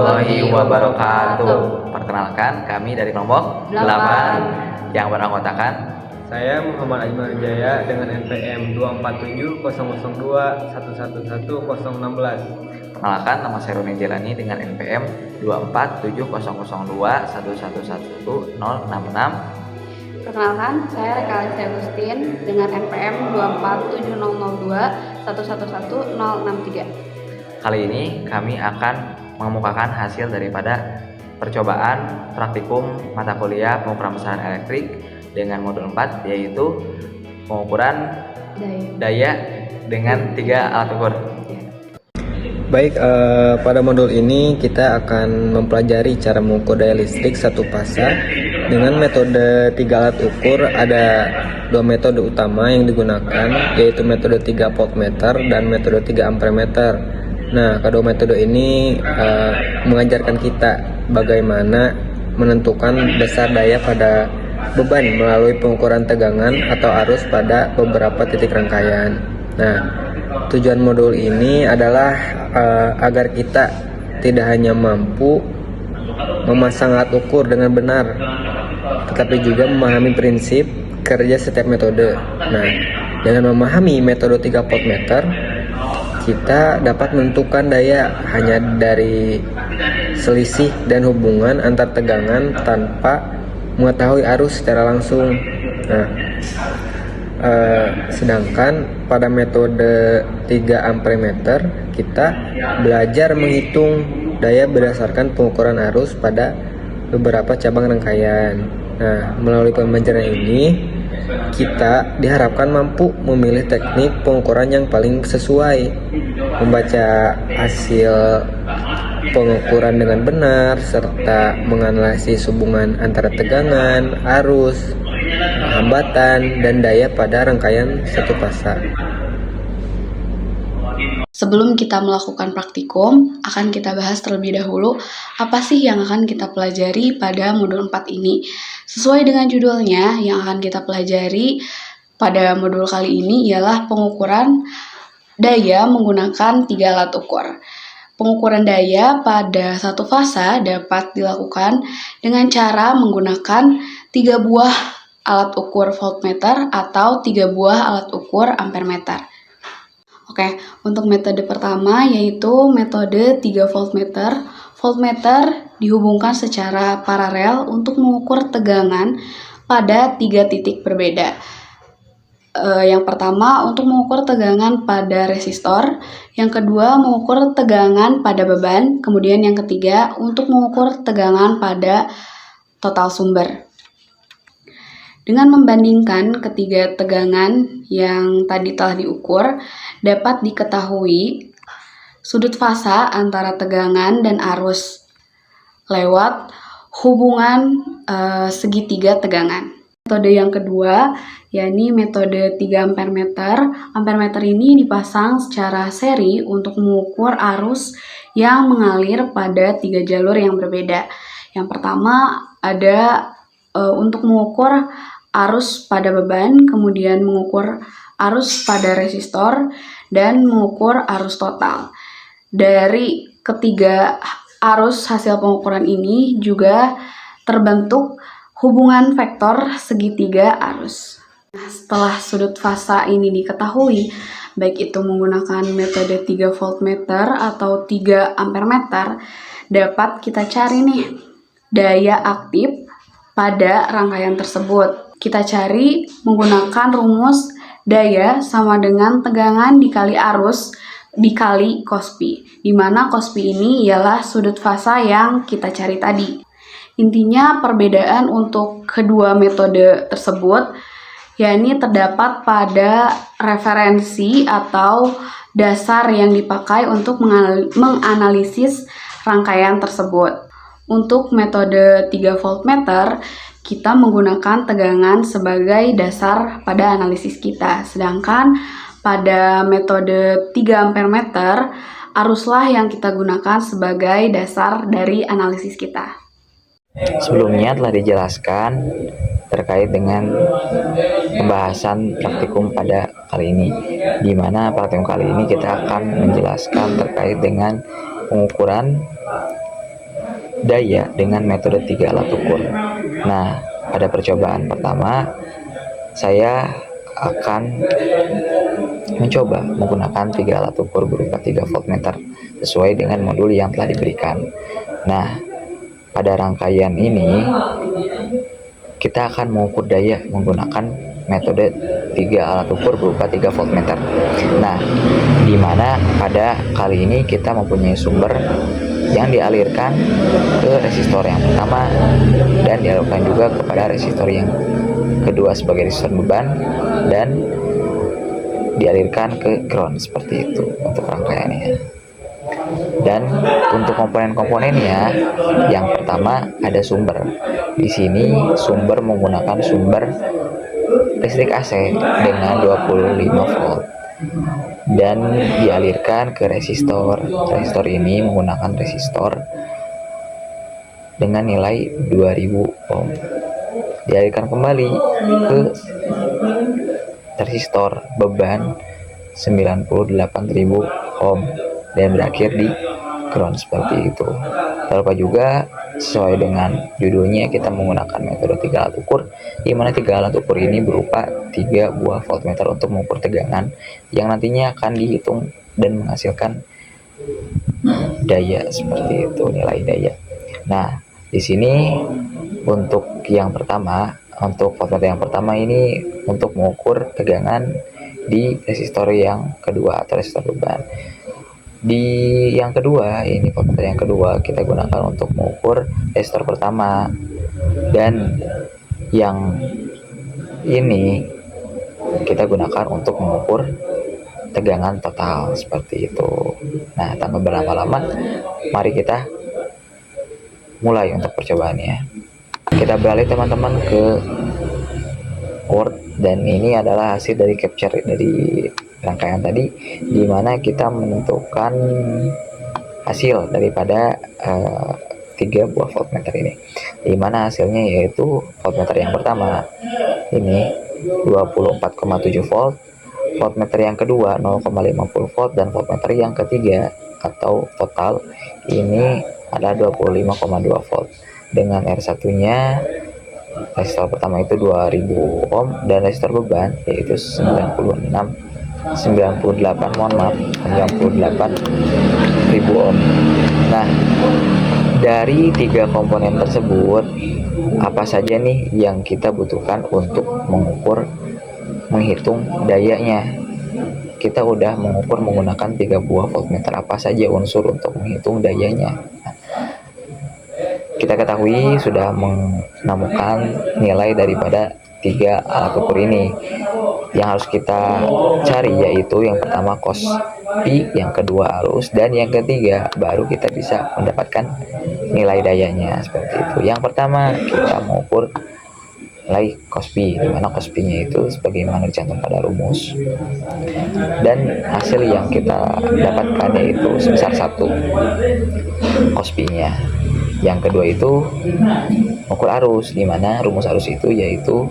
warahmatullahi wabarakatuh. Perkenalkan, kami dari kelompok 8 yang beranggotakan saya Muhammad Ajmar Jaya dengan NPM 2470011111016. Perkenalkan, nama saya Roni Jelani dengan NPM 2470021111066. Perkenalkan, saya Rekalesi Agustin dengan NPM 2470021111063. Kali ini kami akan mengemukakan hasil daripada percobaan praktikum mata kuliah pengukuran besaran elektrik dengan modul 4, yaitu pengukuran daya dengan 3 alat ukur. Baik, pada modul ini kita akan mempelajari cara mengukur daya listrik satu fasa dengan metode 3 alat ukur. Ada 2 metode utama yang digunakan, yaitu metode 3 voltmeter dan metode 3 ampermeter. Nah, kedua metode ini mengajarkan kita bagaimana menentukan dasar daya pada beban melalui pengukuran tegangan atau arus pada beberapa titik rangkaian. Nah, tujuan modul ini adalah agar kita tidak hanya mampu memasang alat ukur dengan benar, tetapi juga memahami prinsip kerja setiap metode. Nah, dengan memahami metode 3 voltmeter, kita dapat menentukan daya hanya dari selisih dan hubungan antar tegangan tanpa mengetahui arus secara langsung. Nah, sedangkan pada metode 3 ampermeter kita belajar menghitung daya berdasarkan pengukuran arus pada beberapa cabang rangkaian. Nah, melalui pembelajaran ini kita diharapkan mampu memilih teknik pengukuran yang paling sesuai, membaca hasil pengukuran dengan benar, serta menganalisis hubungan antara tegangan, arus, hambatan, dan daya pada rangkaian satu fasa. Sebelum kita melakukan praktikum, akan kita bahas terlebih dahulu apa sih yang akan kita pelajari pada modul 4 ini. Sesuai dengan judulnya, yang akan kita pelajari pada modul kali ini ialah pengukuran daya menggunakan 3 alat ukur. Pengukuran daya pada satu fasa dapat dilakukan dengan cara menggunakan 3 buah alat ukur voltmeter atau 3 buah alat ukur ampermeter. Oke, untuk metode pertama yaitu metode 3 voltmeter. Voltmeter dihubungkan secara paralel untuk mengukur tegangan pada 3 titik berbeda. Yang pertama untuk mengukur tegangan pada resistor, yang kedua mengukur tegangan pada beban, kemudian yang ketiga untuk mengukur tegangan pada total sumber. Dengan membandingkan ketiga tegangan yang tadi telah diukur, dapat diketahui sudut fasa antara tegangan dan arus lewat hubungan segitiga tegangan. Metode yang kedua, yakni metode 3 ampermeter. Ampermeter ini dipasang secara seri untuk mengukur arus yang mengalir pada 3 jalur yang berbeda. Yang pertama ada untuk mengukur arus pada beban, kemudian mengukur arus pada resistor, dan mengukur arus total. Dari ketiga arus hasil pengukuran ini juga terbentuk hubungan vektor segitiga arus. Nah, setelah sudut fasa ini diketahui, baik itu menggunakan metode 3 voltmeter atau 3 ampermeter, dapat kita cari nih daya aktif pada rangkaian tersebut. Kita cari menggunakan rumus daya sama dengan tegangan dikali arus dikali cos pi, di mana cos pi ini ialah sudut fasa yang kita cari tadi. Intinya perbedaan untuk kedua metode tersebut yakni terdapat pada referensi atau dasar yang dipakai untuk menganalisis rangkaian tersebut. Untuk metode 3 voltmeter, kita menggunakan tegangan sebagai dasar pada analisis kita. Sedangkan pada metode 3 ampermeter, aruslah yang kita gunakan sebagai dasar dari analisis kita. Sebelumnya telah dijelaskan terkait dengan pembahasan praktikum pada kali ini, di mana praktikum kali ini kita akan menjelaskan terkait dengan pengukuran daya dengan metode 3 alat ukur. Nah, pada percobaan pertama saya akan mencoba menggunakan 3 alat ukur berupa 3 voltmeter sesuai dengan modul yang telah diberikan. Nah, pada rangkaian ini kita akan mengukur daya menggunakan metode 3 alat ukur berupa 3 voltmeter. Nah, di mana pada kali ini kita mempunyai sumber yang dialirkan ke resistor yang pertama dan dialirkan juga kepada resistor yang kedua sebagai resistor beban dan dialirkan ke ground seperti itu untuk rangkaiannya. Dan untuk komponen-komponennya, yang pertama ada sumber. Di sini sumber menggunakan sumber listrik AC dengan 25 volt dan dialirkan ke resistor. Resistor ini menggunakan resistor dengan nilai 2000 ohm. Dialirkan kembali ke resistor beban 98.000 ohm dan berakhir di ground seperti itu. Tak lupa juga sesuai dengan judulnya kita menggunakan metode 3 alat ukur, di mana 3 alat ukur ini berupa 3 buah voltmeter untuk mengukur tegangan yang nantinya akan dihitung dan menghasilkan daya seperti itu, nilai daya. Nah, di sini untuk yang pertama, untuk voltmeter yang pertama ini untuk mengukur tegangan di resistor yang kedua atau resistor beban. Di yang kedua, ini voltmeter yang kedua kita gunakan untuk mengukur resistor pertama, dan yang ini kita gunakan untuk mengukur tegangan total seperti itu. Nah, tanpa berlama-lama, mari kita mulai untuk percobaannya. Kita beralih teman-teman ke Word, dan ini adalah hasil dari capture dari rangkaian tadi, di mana kita menentukan hasil daripada 3 buah voltmeter ini, di mana hasilnya yaitu voltmeter yang pertama ini 24,7 volt, voltmeter yang kedua 0,50 volt, dan voltmeter yang ketiga atau total ini adalah 25,2 volt dengan R1 nya. Resistor pertama itu 2000 ohm dan resistor beban yaitu 98.000 ohm. Nah, dari 3 komponen tersebut, apa saja nih yang kita butuhkan untuk menghitung dayanya? Kita udah mengukur menggunakan 3 buah voltmeter, apa saja unsur untuk menghitung dayanya? Kita ketahui sudah menemukan nilai daripada 3 alat ukur ini. Yang harus kita cari yaitu yang pertama cos pi, yang kedua arus, dan yang ketiga baru kita bisa mendapatkan nilai dayanya seperti itu. Yang pertama kita mengukur nilai cos pi, di mana cos pi-nya itu sebagaimana dicantum pada rumus. Dan hasil yang kita dapatkan yaitu sebesar 1 cos pi-nya. Yang kedua itu mengukur arus, di mana rumus arus itu yaitu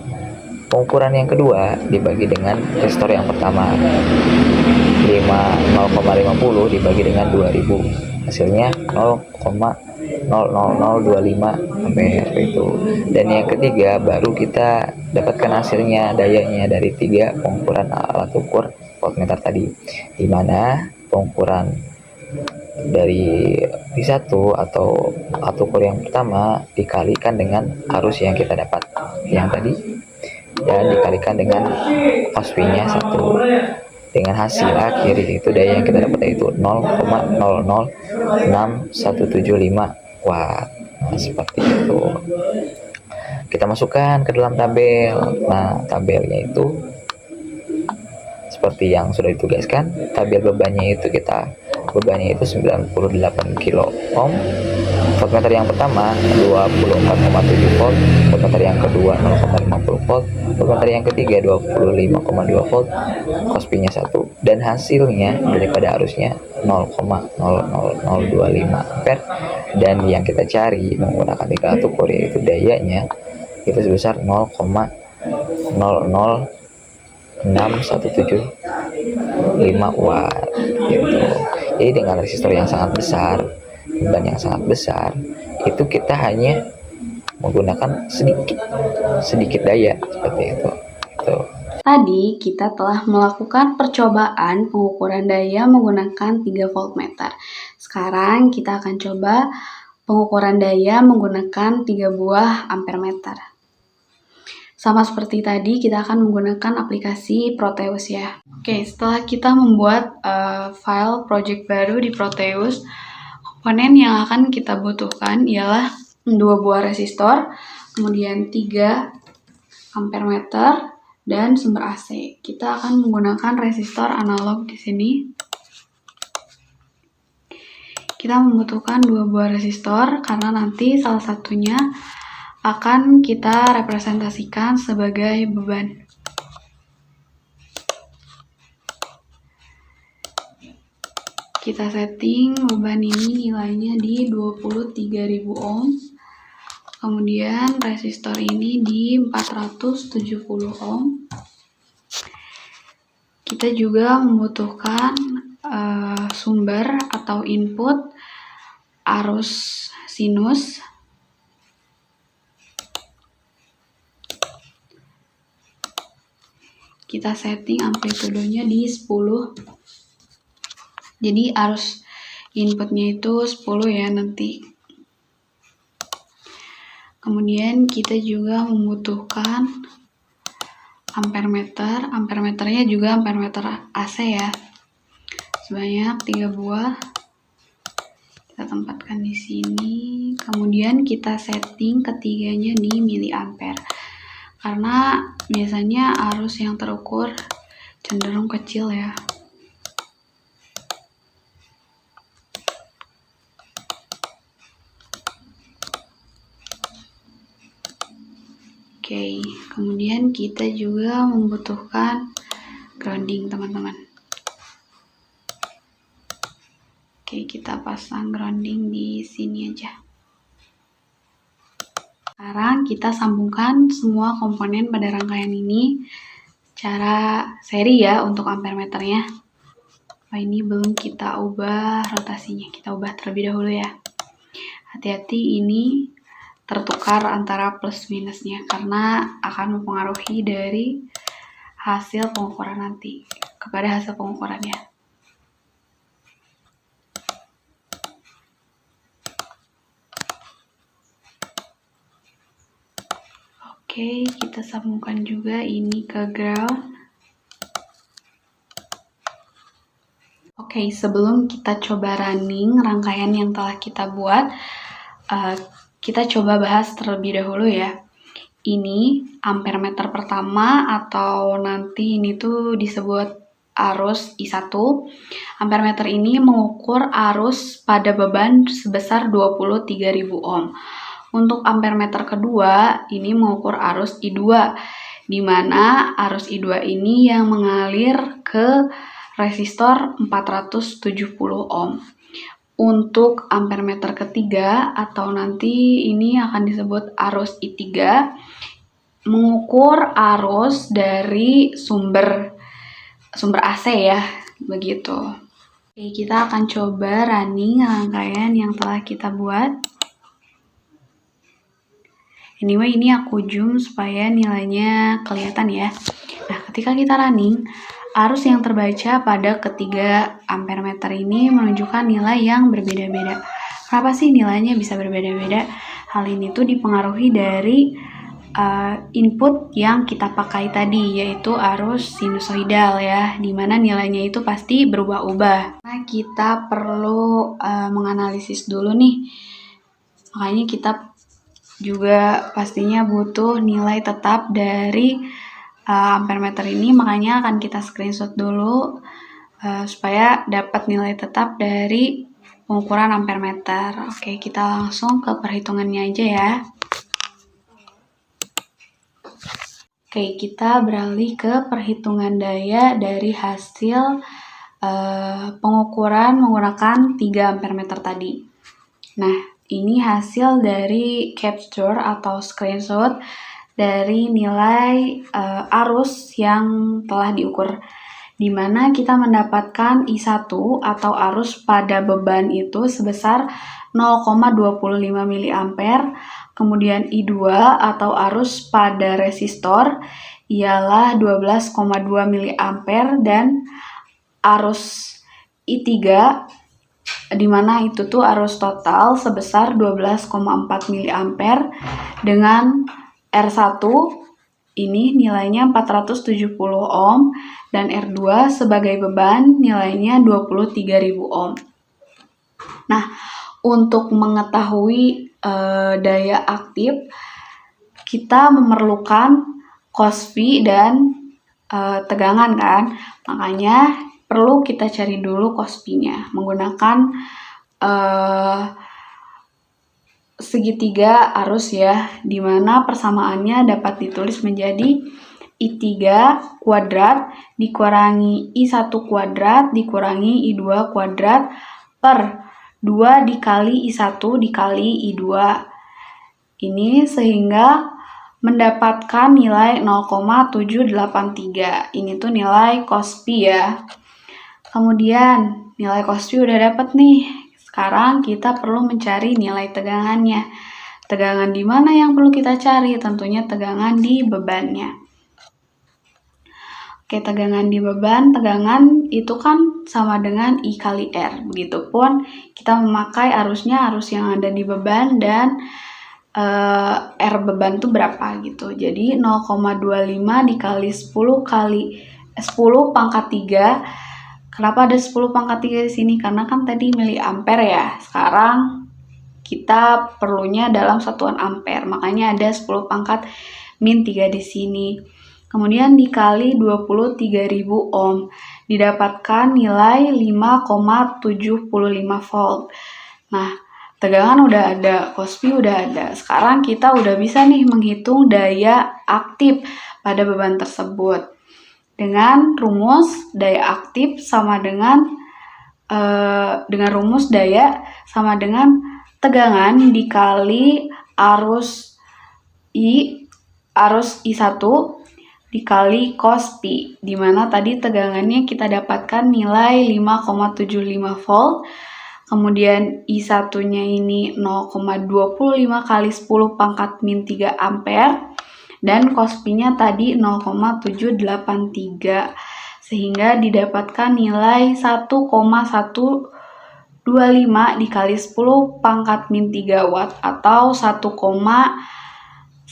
pengukuran yang kedua dibagi dengan resistor yang pertama 0,50 dibagi dengan 2000, hasilnya 0,00025 ampere itu. Dan yang ketiga baru kita dapatkan hasilnya dayanya dari 3 pengukuran alat ukur voltmeter tadi, di mana pengukuran dari P1 atau alat ukur yang pertama dikalikan dengan arus yang kita dapat yang tadi dan dikalikan dengan cos pi-nya 1, dengan hasil akhir yaitu daya yang kita dapat yaitu 0,006175 watt. Nah, seperti itu. Kita masukkan ke dalam tabel. Nah, tabelnya itu seperti yang sudah ditugaskan. Tabel bebannya itu bebannya itu 98 kilo ohm. Voltmeter yang pertama 24,7 volt, voltmeter yang kedua 0,50 volt, voltmeter yang ketiga 25,2 volt, cos pi-nya 1, dan hasilnya daripada arusnya 0,00025 ampere. Dan yang kita cari menggunakan 3 alat ukur yaitu dayanya itu sebesar 0,00617 watt gitu. Jadi dengan resistor yang sangat besar, beban yang sangat besar, itu kita hanya menggunakan sedikit daya seperti itu. Tadi kita telah melakukan percobaan pengukuran daya menggunakan 3 voltmeter. Sekarang kita akan coba pengukuran daya menggunakan 3 buah ampermeter. Sama seperti tadi, kita akan menggunakan aplikasi Proteus ya. Oke, setelah kita membuat file project baru di Proteus, komponen yang akan kita butuhkan ialah 2 buah resistor, kemudian 3 ampermeter, dan sumber AC. Kita akan menggunakan resistor analog di sini. Kita membutuhkan 2 buah resistor karena nanti salah satunya akan kita representasikan sebagai beban. Kita setting beban ini nilainya di 23.000 ohm. Kemudian resistor ini di 470 ohm. Kita juga membutuhkan sumber atau input arus sinus. Kita setting amplitudenya di 10. Jadi arus inputnya itu 10 ya nanti. Kemudian kita juga membutuhkan ampermeter. Ampermeternya juga ampermeter AC ya. Sebanyak 3 buah. Kita tempatkan di sini. Kemudian kita setting ketiganya di miliampere. Karena biasanya arus yang terukur cenderung kecil ya. Oke, kemudian kita juga membutuhkan grounding teman-teman. Oke, kita pasang grounding di sini aja. Sekarang kita sambungkan semua komponen pada rangkaian ini secara seri ya untuk ampermeternya. Ini belum kita ubah rotasinya, kita ubah terlebih dahulu ya. Hati-hati ini tertukar antara plus minusnya karena akan mempengaruhi dari hasil pengukuran nanti kepada hasil pengukurannya. Oke, kita sambungkan juga ini ke ground. Oke, sebelum kita coba running rangkaian yang telah kita buat, kita coba bahas terlebih dahulu ya. Ini ampermeter pertama atau nanti ini tuh disebut arus I1. Ampermeter ini mengukur arus pada beban sebesar 23.000 ohm. Untuk ampermeter kedua ini mengukur arus I2, di mana arus I2 ini yang mengalir ke resistor 470 ohm. Untuk ampermeter ketiga atau nanti ini akan disebut arus I3 mengukur arus dari sumber AC ya, begitu. Oke, kita akan coba running rangkaian yang telah kita buat. Anyway, ini aku zoom supaya nilainya kelihatan ya. Nah, ketika kita running, arus yang terbaca pada ketiga ampermeter ini menunjukkan nilai yang berbeda-beda. Kenapa sih nilainya bisa berbeda-beda? Hal ini tuh dipengaruhi dari input yang kita pakai tadi, yaitu arus sinusoidal ya, dimana nilainya itu pasti berubah-ubah. Nah, kita perlu menganalisis dulu nih. Makanya kita juga pastinya butuh nilai tetap dari ampermeter ini, makanya akan kita screenshot dulu supaya dapat nilai tetap dari pengukuran ampermeter. Oke, kita langsung ke perhitungannya aja ya. Oke, kita beralih ke perhitungan daya dari hasil pengukuran menggunakan 3 ampermeter tadi. Nah, ini hasil dari capture atau screenshot dari nilai arus yang telah diukur. di mana kita mendapatkan I1 atau arus pada beban itu sebesar 0,25 mA, kemudian I2 atau arus pada resistor ialah 12,2 mA, dan arus I3 di mana itu tuh arus total sebesar 12,4 mA dengan R1 ini nilainya 470 ohm dan R2 sebagai beban nilainya 23.000 ohm. Nah, untuk mengetahui daya aktif kita memerlukan cos V dan tegangan kan. Makanya perlu kita cari dulu cos V-nya menggunakan segitiga arus ya, dimana persamaannya dapat ditulis menjadi I3 kuadrat dikurangi I1 kuadrat dikurangi I2 kuadrat per 2 dikali I1 dikali I2. Ini sehingga mendapatkan nilai 0,783. Ini tuh nilai cos V ya. Kemudian nilai cos V udah dapat nih. Sekarang kita perlu mencari nilai tegangannya. Tegangan di mana yang perlu kita cari? Tentunya tegangan di bebannya. Oke, tegangan di beban, tegangan itu kan sama dengan I kali R. Begitupun kita memakai arusnya, arus yang ada di beban dan R beban itu berapa gitu. Jadi 0,25 dikali 10 pangkat 3. Kenapa ada 10 pangkat 3 di sini? Karena kan tadi miliampere ya. Sekarang kita perlunya dalam satuan ampere. Makanya ada 10 pangkat min 3 di sini. Kemudian dikali 23.000 ohm. Didapatkan nilai 5,75 volt. Nah, tegangan udah ada, cos V udah ada. Sekarang kita udah bisa nih menghitung daya aktif pada beban tersebut. Dengan rumus daya aktif sama dengan rumus daya sama dengan tegangan dikali arus I1 dikali cos V, di mana tadi tegangannya kita dapatkan nilai 5,75 volt. Kemudian I1-nya ini 0,25 kali 10 pangkat min 3 ampere. Dan cos V-nya tadi 0,783 sehingga didapatkan nilai 1,125 dikali 10 pangkat min 3 watt atau 1,125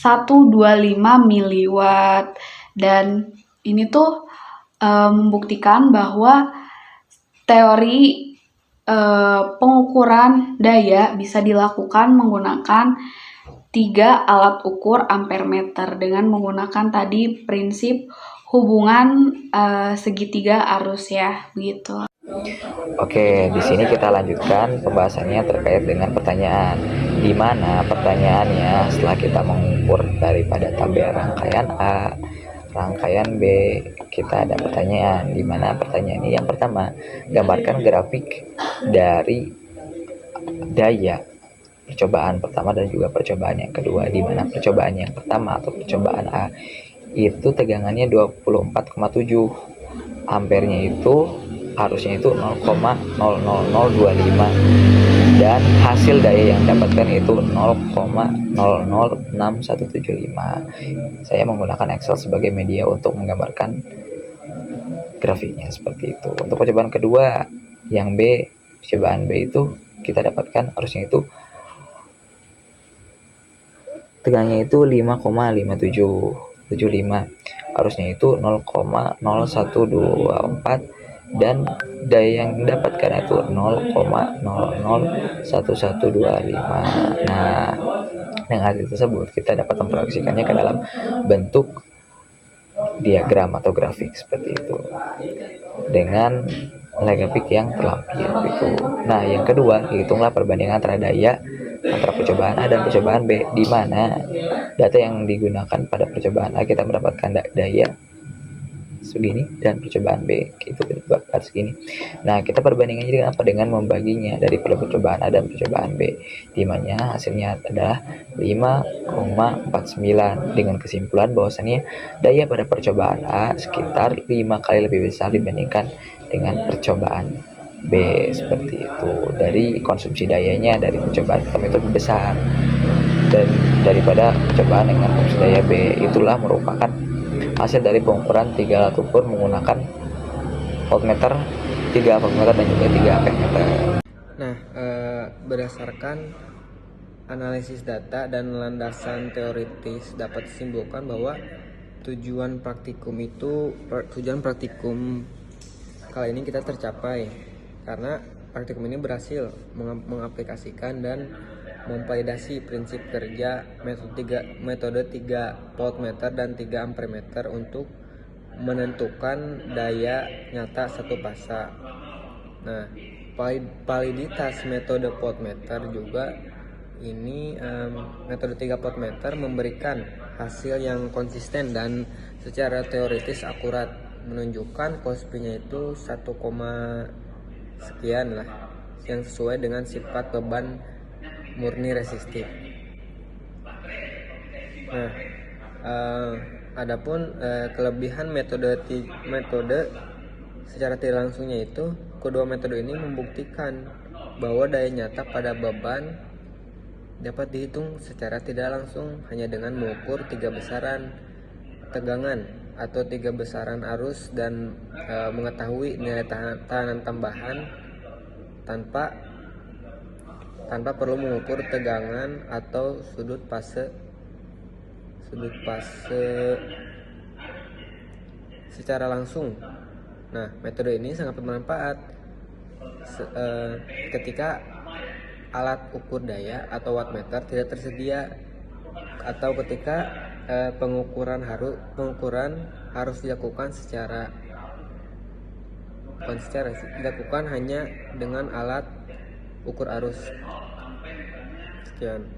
miliwatt. Dan ini tuh membuktikan bahwa teori pengukuran daya bisa dilakukan menggunakan 3 alat ukur ampere meter dengan menggunakan tadi prinsip hubungan segitiga arus ya, begitu. Oke, di sini kita lanjutkan pembahasannya terkait dengan pertanyaan, di mana pertanyaannya setelah kita mengukur daripada tabel rangkaian A, rangkaian B, kita ada pertanyaan, di mana pertanyaan ini yang pertama, gambarkan grafik dari daya percobaan pertama dan juga percobaan yang kedua, di mana percobaan yang pertama atau percobaan A itu tegangannya 24,7, ampernya itu arusnya itu 0,00025 dan hasil daya yang dapatkan itu 0,006175. Saya menggunakan Excel sebagai media untuk menggambarkan grafiknya seperti itu. Untuk percobaan kedua yang B, percobaan B itu kita dapatkan arusnya itu tegangannya itu 5,5775, arusnya itu 0,0124 dan daya yang didapatkan itu 0,001125. Nah, dengan hal tersebut kita dapat memproyeksikannya ke dalam bentuk diagram atau grafik seperti itu dengan nilai grafik yang terlampir itu. Nah, yang kedua, hitunglah perbandingan antara daya antara percobaan A dan percobaan B, di mana data yang digunakan pada percobaan A kita mendapatkan daya 9 segini dan percobaan B itu dapat segini. Nah, kita perbandingannya dengan apa? Dengan membaginya daripada percobaan A dan percobaan B, di mana hasilnya adalah 5,49 dengan kesimpulan bahwasannya daya pada percobaan A sekitar 5 kali lebih besar dibandingkan dengan percobaan B. Seperti itu. Dari konsumsi dayanya dari percobaan pertama itu lebih besar dan daripada percobaan dengan konsumsi daya B. Itulah merupakan hasil dari pengukuran 3 alat ukur menggunakan voltmeter, 3 voltmeter dan juga 3 ampermeter. Nah, berdasarkan analisis data dan landasan teoritis dapat disimpulkan bahwa tujuan praktikum kali ini kita tercapai karena praktikum ini berhasil mengaplikasikan dan memvalidasi prinsip kerja metode 3 voltmeter dan 3 ampermeter untuk menentukan daya nyata satu fasa. Nah, validitas metode voltmeter juga ini metode 3 voltmeter memberikan hasil yang konsisten dan secara teoritis akurat, menunjukkan Kospi-nya itu 1, sekian lah, yang sesuai dengan sifat beban murni resistif. Nah, adapun kelebihan metode secara tidak langsungnya itu, kedua metode ini membuktikan bahwa daya nyata pada beban dapat dihitung secara tidak langsung hanya dengan mengukur 3 besaran tegangan atau 3 besaran arus dan mengetahui nilai tahanan tambahan tanpa perlu mengukur tegangan atau sudut fase secara langsung. Nah, metode ini sangat bermanfaat ketika alat ukur daya atau wattmeter tidak tersedia, atau ketika pengukuran harus dilakukan dilakukan hanya dengan alat ukur arus. Sekian.